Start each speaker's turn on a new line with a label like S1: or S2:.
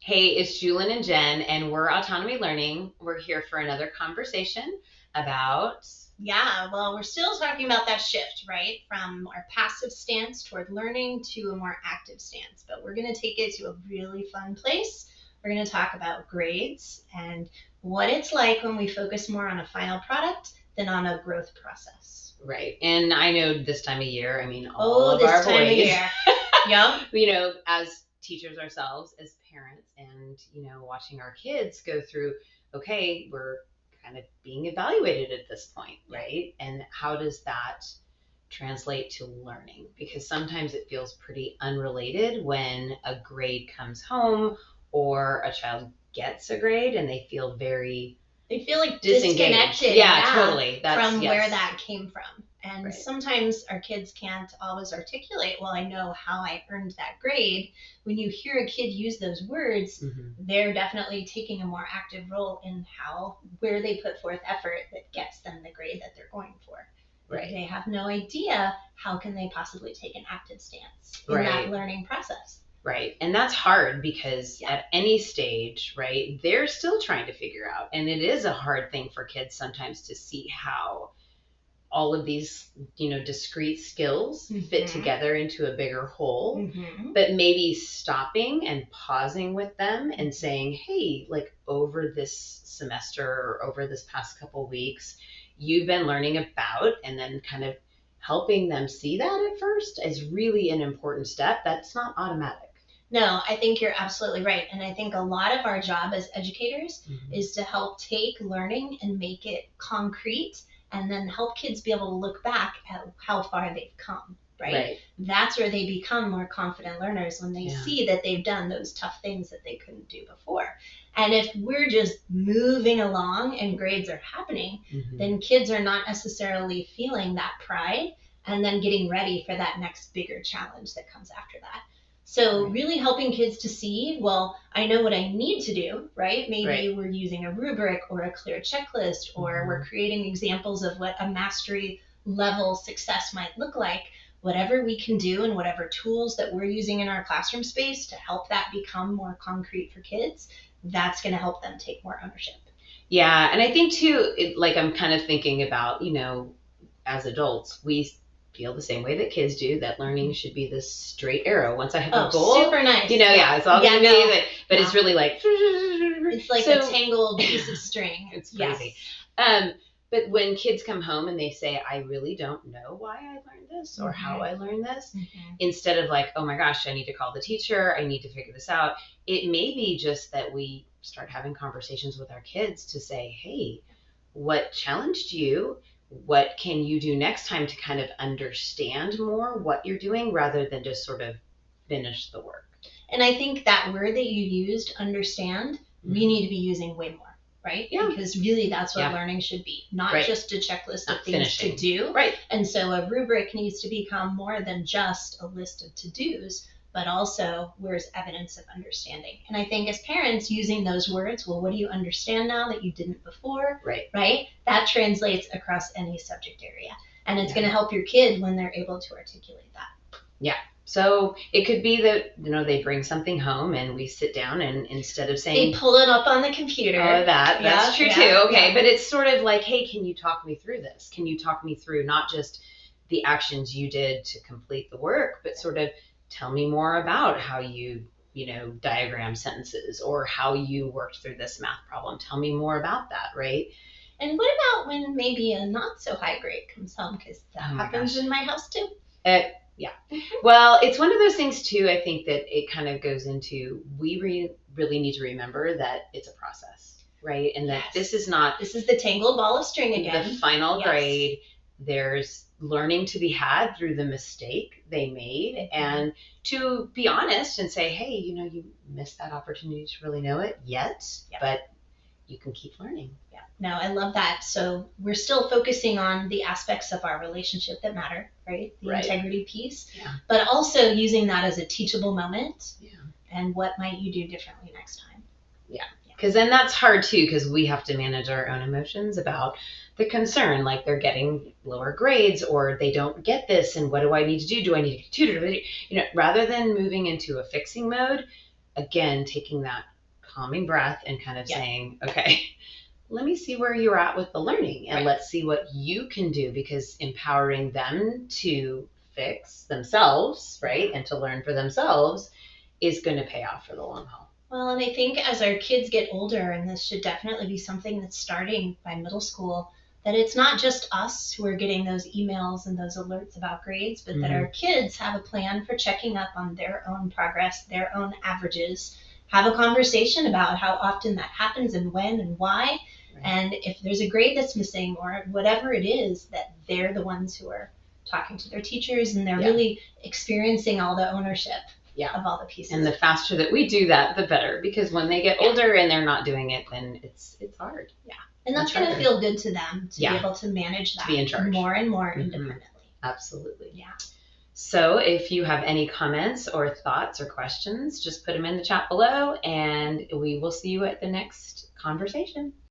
S1: Hey, it's Julin and Jen, and we're Autonomy Learning. We're here for another conversation about.
S2: Yeah, well, we're still talking about that shift, right? From our passive stance toward learning to a more active stance. But we're going to take it to a really fun place. We're going to talk about grades and what it's like when we focus more on a final product than on a growth process.
S1: Right. And I know this time of year, all
S2: Oh,
S1: of
S2: this
S1: our
S2: time of
S1: boys,
S2: year. Yep.
S1: As teachers ourselves, as parents, and, watching our kids go through, okay, we're kind of being evaluated at this point, right? And how does that translate to learning? Because sometimes it feels pretty unrelated when a grade comes home or a child gets a grade and they feel
S2: like disconnected.
S1: Yeah, totally.
S2: From where that came from. And
S1: Right.
S2: Sometimes our kids can't always articulate, well, I know how I earned that grade. When you hear a kid use those words, they're definitely taking a more active role in where they put forth effort that gets them the grade that they're going for. Right. If they have no idea, how can they possibly take an active stance in that learning process?
S1: Right. And that's hard because at any stage, right, they're still trying to figure out. And it is a hard thing for kids sometimes to see how all of these, discrete skills fit together into a bigger whole. But maybe stopping and pausing with them and saying, hey, like over this semester or over this past couple weeks, you've been learning about, and then kind of helping them see that at first is really an important step. That's not automatic.
S2: No, I think you're absolutely right. And I think a lot of our job as educators is to help take learning and make it concrete and then help kids be able to look back at how far they've come, right? That's where they become more confident learners, when they see that they've done those tough things that they couldn't do before. And if we're just moving along and grades are happening, then kids are not necessarily feeling that pride and then getting ready for that next bigger challenge that comes after that. So really helping kids to see, well, I know what I need to do, right? Maybe we're using a rubric or a clear checklist, or we're creating examples of what a mastery level success might look like. Whatever we can do and whatever tools that we're using in our classroom space to help that become more concrete for kids, that's going to help them take more ownership.
S1: Yeah. And I think too, I'm kind of thinking about, as adults, we feel the same way that kids do, that learning should be this straight arrow. Once I have a goal,
S2: super nice.
S1: It's all going to be that, but it's really like,
S2: it's like a tangled piece of string.
S1: It's crazy. But when kids come home and they say, I really don't know why I learned this or how I learned this, instead of like, oh my gosh, I need to call the teacher, I need to figure this out. It may be just that we start having conversations with our kids to say, hey, what challenged you? What can you do next time to kind of understand more what you're doing rather than just sort of finish the work?
S2: And I think that word that you used, understand, we need to be using way more, right?
S1: Yeah.
S2: Because really that's what learning should be, not just a checklist of things to do.
S1: Right.
S2: And so a rubric needs to become more than just a list of to-dos, but also where's evidence of understanding. And I think as parents, using those words, well, what do you understand now that you didn't before? Right? That translates across any subject area. And it's going to help your kid when they're able to articulate that.
S1: Yeah. So it could be that, they bring something home and we sit down and instead of saying...
S2: They pull it up on the computer.
S1: Oh, that's true too. Okay. But it's sort of like, hey, can you talk me through this? Can you talk me through not just the actions you did to complete the work, but sort of tell me more about how you, diagram sentences or how you worked through this math problem. Tell me more about that, right?
S2: And what about when maybe a not so high grade comes home? Because that happens in my house too.
S1: Yeah. Well, it's one of those things too, I think that it kind of goes into, we really need to remember that it's a process, right? And that this is
S2: the tangled ball of string again.
S1: The final grade. There's learning to be had through the mistake they made, and to be honest and say, hey, you missed that opportunity to really know it but you can keep learning.
S2: Yeah. No, I love that. So we're still focusing on the aspects of our relationship that matter, right? The integrity piece, but also using that as a teachable moment. Yeah. And what might you do differently next time?
S1: Yeah. Because then that's hard too, because we have to manage our own emotions about the concern, like they're getting lower grades or they don't get this, and what do I need to do? Do I need to tutor? Rather than moving into a fixing mode, again, taking that calming breath and kind of
S2: Yeah.
S1: saying, okay, let me see where you're at with the learning and
S2: Right.
S1: let's see what you can do, because empowering them to fix themselves, right, and to learn for themselves is going to pay off for the long haul.
S2: Well, and I think as our kids get older, and this should definitely be something that's starting by middle school, that it's not just us who are getting those emails and those alerts about grades, but that our kids have a plan for checking up on their own progress, their own averages, have a conversation about how often that happens and when and why.
S1: Right.
S2: And if there's a grade that's missing or whatever it is, that they're the ones who are talking to their teachers and they're really experiencing all the ownership of all the pieces.
S1: And the faster that we do that, the better, because when they get older and they're not doing it, then it's hard.
S2: Yeah. And that's going to feel good to them to be able to manage that,
S1: to be in charge
S2: more and more independently.
S1: Absolutely.
S2: Yeah.
S1: So if you have any comments or thoughts or questions, just put them in the chat below and we will see you at the next conversation.